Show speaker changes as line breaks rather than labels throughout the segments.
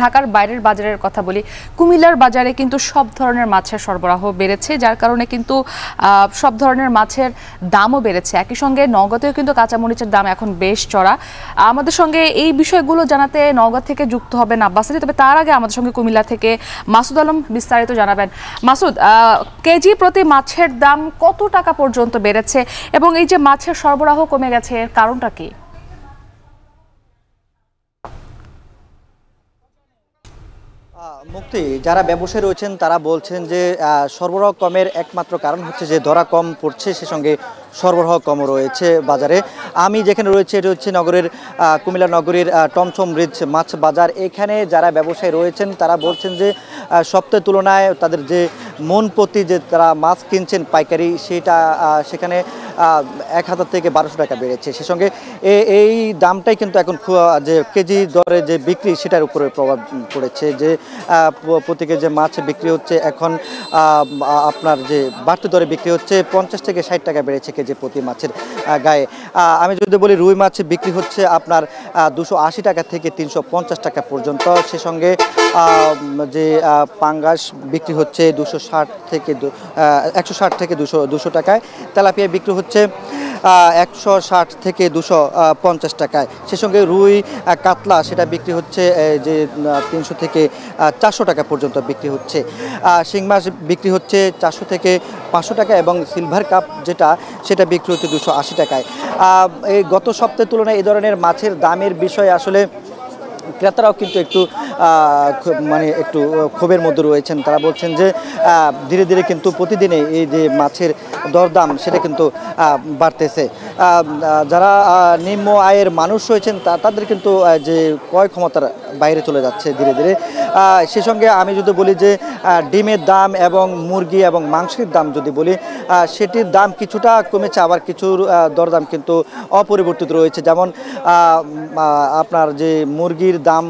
ঢাকার বাইরের বাজারের কথা বলি, কুমিল্লার বাজারে কিন্তু সব ধরনের মাছের সরবরাহ বেড়েছে, যার কারণে কিন্তু সব ধরনের মাছের দামও বেড়েছে। একই সঙ্গে নওগাঁতেও কিন্তু কাঁচামরিচের দাম এখন বেশ চড়া। আমাদের সঙ্গে এই বিষয়গুলো জানাতে নওগাঁ থেকে যুক্ত হবেন আব্বাস আলী, তবে তার আগে আমাদের সঙ্গে কুমিল্লা থেকে মাসুদ আলম বিস্তারিত জানাবেন। মাসুদ, কেজি প্রতি মাছের দাম কত টাকা পর্যন্ত বেড়েছে এবং এই যে মাছের সরবরাহ কমে গেছে এর কারণটা কি?
মুক্তি, যারা ব্যবসায়ী রয়েছেন তারা বলছেন যে সরবরাহ কমের একমাত্র কারণ হচ্ছে যে দরা কম পড়ছে, সে সঙ্গে সরবরাহ কম রয়েছে বাজারে। আমি যেখানে রয়েছে এটি হচ্ছে কুমিল্লা নগরীর টমটম ব্রিজ মাছ বাজার। এখানে যারা ব্যবসায়ী রয়েছেন তারা বলছেন যে সপ্তাহের তুলনায় তাদের যে মন প্রতি যে তারা মাছ কিনছেন পাইকারি, সেখানে 1000 থেকে 1200 টাকা বেড়েছে। সে সঙ্গে এই দামটাই কিন্তু এখন যে কেজি দরে যে বিক্রি সেটার উপরে প্রভাব পড়েছে। যে প্রতি কেজি মাছ বিক্রি হচ্ছে এখন আপনার যে বাড়তি দরে বিক্রি হচ্ছে 50 থেকে 60 টাকা বেড়েছে কেজি প্রতি মাছের গায়ে। আমি যদি বলি রুই মাছ বিক্রি হচ্ছে আপনার 280 টাকা থেকে 350 টাকা পর্যন্ত। সে সঙ্গে যে পাঙ্গাস বিক্রি হচ্ছে 160 থেকে 200 টাকায়। তেলাপিয়া বিক্রি হচ্ছে 160 থেকে 250 টাকায়। সে সঙ্গে রুই কাতলা সেটা বিক্রি হচ্ছে যে 300 থেকে 400 টাকা পর্যন্ত বিক্রি হচ্ছে। শিং মাছ বিক্রি হচ্ছে 400 থেকে 500 টাকা এবং সিলভার কাপ সেটা বিক্রি হচ্ছে 280 টাকায়। এই গত সপ্তাহের তুলনায় এই ধরনের মাছের দামের বিষয়ে আসলে ক্রেতারাও কিন্তু একটু ক্ষোভের মধ্যে রয়েছেন। তারা বলছেন যে ধীরে ধীরে কিন্তু প্রতিদিনে এই যে মাছের দরদাম সেটা কিন্তু বাড়তেছে। যারা নিম্ন আয়ের মানুষ রয়েছেন তাদের কিন্তু যে ক্রয় ক্ষমতার বাইরে চলে যাচ্ছে ধীরে ধীরে। সে সঙ্গে আমি যদি বলি যে ডিমের দাম এবং মুরগি এবং মাংসের দাম যদি বলি, সেটির দাম কিছুটা কমেছে, আবার কিছুর দরদাম কিন্তু অপরিবর্তিত রয়েছে। যেমন আপনার যে মুরগির দাম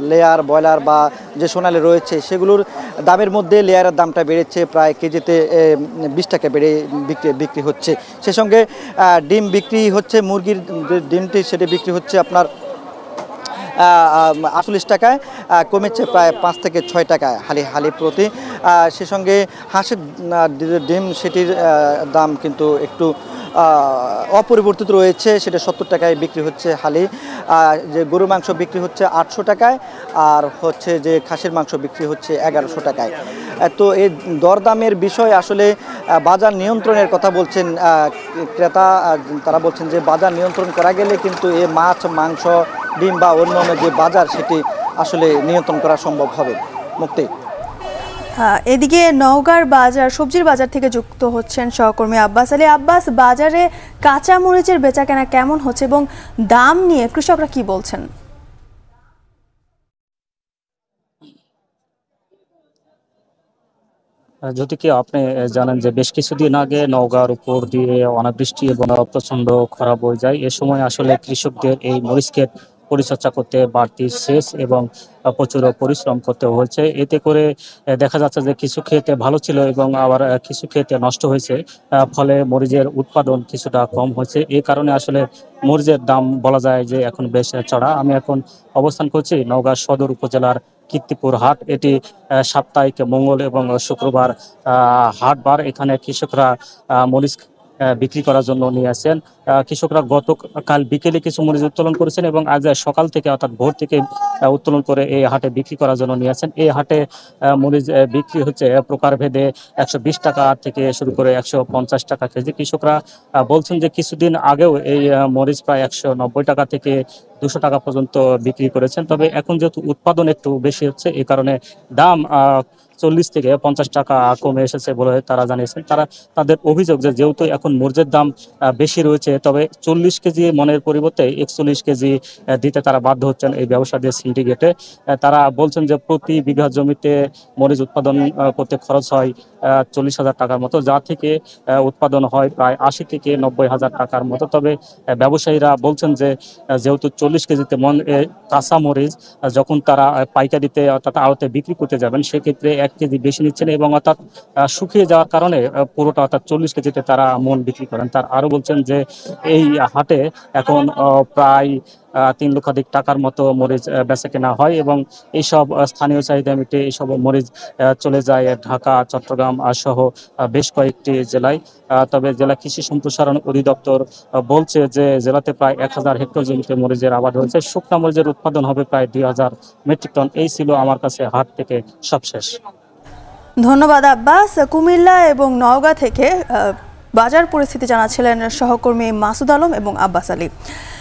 লেয়ার ব্রয়লার বা যে সোনালি রয়েছে সেগুলোর দামের মধ্যে লেয়ারের দামটা বেড়েছে, প্রায় কেজিতে 20 টাকা বেড়ে বিক্রি হচ্ছে। সে সঙ্গে ডিম বিক্রি হচ্ছে, মুরগির ডিমটি সেটি বিক্রি হচ্ছে আপনার 48 টাকায়, কমেছে প্রায় 5 থেকে 6 টাকায় হালি প্রতি। সে সঙ্গে হাঁসের ডিম সেটির দাম কিন্তু একটু অপরিবর্তিত রয়েছে, সেটা 70 টাকায় বিক্রি হচ্ছে হালি। যে গরু মাংস বিক্রি হচ্ছে 800 টাকায়, আর হচ্ছে যে খাসির মাংস বিক্রি হচ্ছে 1100 টাকায়। তো এই দরদামের বিষয় আসলে বাজার নিয়ন্ত্রণের কথা বলছেন ক্রেতা। তারা বলছেন যে বাজার নিয়ন্ত্রণ করা গেলে কিন্তু এই মাছ মাংস ডিম বা অন্যান্য যে বাজার সেটি আসলে নিয়ন্ত্রণ করা সম্ভব হবে। মুক্তি,
এদিকে নওগাঁর বাজার সবজির বাজার থেকে যুক্ত হচ্ছেন সহকর্মী আব্বাস আলী। আব্বাস, বাজারে কাঁচা মরিচের বেচাকেনা কেমন হচ্ছে এবং দাম নিয়ে কৃষকরা কি বলছেন?
যদি কি আপনি জানেন যে বেশ কিছুদিন আগে নওগাঁর উপর দিয়ে অনাবৃষ্টি এবং প্রচন্ড খরা বয়ে যায়। এ সময় আসলে কৃষকদের এই মরিচ ক্ষেত পরিচর্যা করতে বাড়তি সেচ এবং প্রচুর পরিশ্রম করতে হয়েছে। এতে করে দেখা যাচ্ছে যে কিছু ক্ষেতে ভালো ছিল এবং আবার কিছু ক্ষেতে নষ্ট হয়েছে, ফলে মরিচের উৎপাদন কিছুটা কম হয়েছে। এই কারণে আসলে মরিচের দাম বলা যায় যে এখন বেশ চড়া। আমি এখন অবস্থান করছি নওগাঁ সদর উপজেলার কীর্তিপুর হাট। এটি সাপ্তাহিক মঙ্গল এবং শুক্রবার হাটবার। এখানে কৃষকরা মরিচ বিক্রি করার জন্য নিয়ে আসেন। কৃষকরা গতকাল বিকেলে কিছু মরিচ উত্তোলন করেছেন এবং আজ সকাল থেকে অর্থাৎ ভোর থেকে উত্তোলন করে এই হাটে বিক্রি করার জন্য নিয়ে আসেন। এই হাটে মরিচ বিক্রি হচ্ছে প্রকারভেদে 120 টাকা থেকে শুরু করে 150 টাকা কেজি। কৃষকরা বলছেন যে কিছুদিন আগেও এই মরিচ প্রায় 190 টাকা থেকে 200 টাকা পর্যন্ত বিক্রি করেছেন। তবে এখন যেহেতু উৎপাদন একটু বেশি হচ্ছে, এই কারণে দাম 40 থেকে 50 টাকা কমে এসেছে বলে তারা জানিয়েছেন। তাদের অভিযোগ যে যেহেতু এখন মরিচের দাম বেশি রয়েছে, তবে 40 কেজি মনের পরিবর্তে 41 কেজি দিতে তারা বাধ্য হচ্ছেন এই ব্যবসায়ীদের সিন্ডিকেটে। তারা বলছেন যে প্রতি বিঘা জমিতে মরিচ উৎপাদন করতে খরচ হয় 40,000 টাকার মতো, যা থেকে উৎপাদন হয় প্রায় 80 থেকে 90,000 টাকার মতো। তবে ব্যবসায়ীরা বলছেন যে যেহেতু 40 কেজিতে মন কাঁচা মরিচ যখন তারা পাইকারিতে অর্থাৎ আড়তে বিক্রি করতে যাবেন, সেক্ষেত্রে 1 কেজি বেশি নিচ্ছেন এবং অর্থাৎ শুকিয়ে যাওয়ার কারণে পুরোটা অর্থাৎ 40 কেজিতে তারা মন বিক্রি করেন। তার আরও বলছেন যে এই হাটে এখন প্রায় 3 লক্ষাধিক টাকার মতো মরিচ বেচাকেনা হয় এবং এইসব স্থানীয় চাহিদা মিটে এইসব মরিচ চলে যায় ঢাকা, চট্টগ্রাম সহ বেশ কয়েকটি জেলায়। তবে জেলা কৃষি সম্প্রসারণ অধিদপ্তর বলছে যে জেলাতে প্রায় 1000 হেক্টর জমিতে মরিচের আবাদ হয়েছে। শুকনা মরিচের উৎপাদন হবে প্রায় 2000 মেট্রিক টন। এই ছিল আমার কাছে হাট থেকে সবশেষ।
ধন্যবাদ আব্বাস। কুমিল্লা এবং নওগাঁ থেকে বাজার পরিস্থিতি জানাচ্ছিলেন সহকর্মী মাসুদ আলম এবং আব্বাস আলী।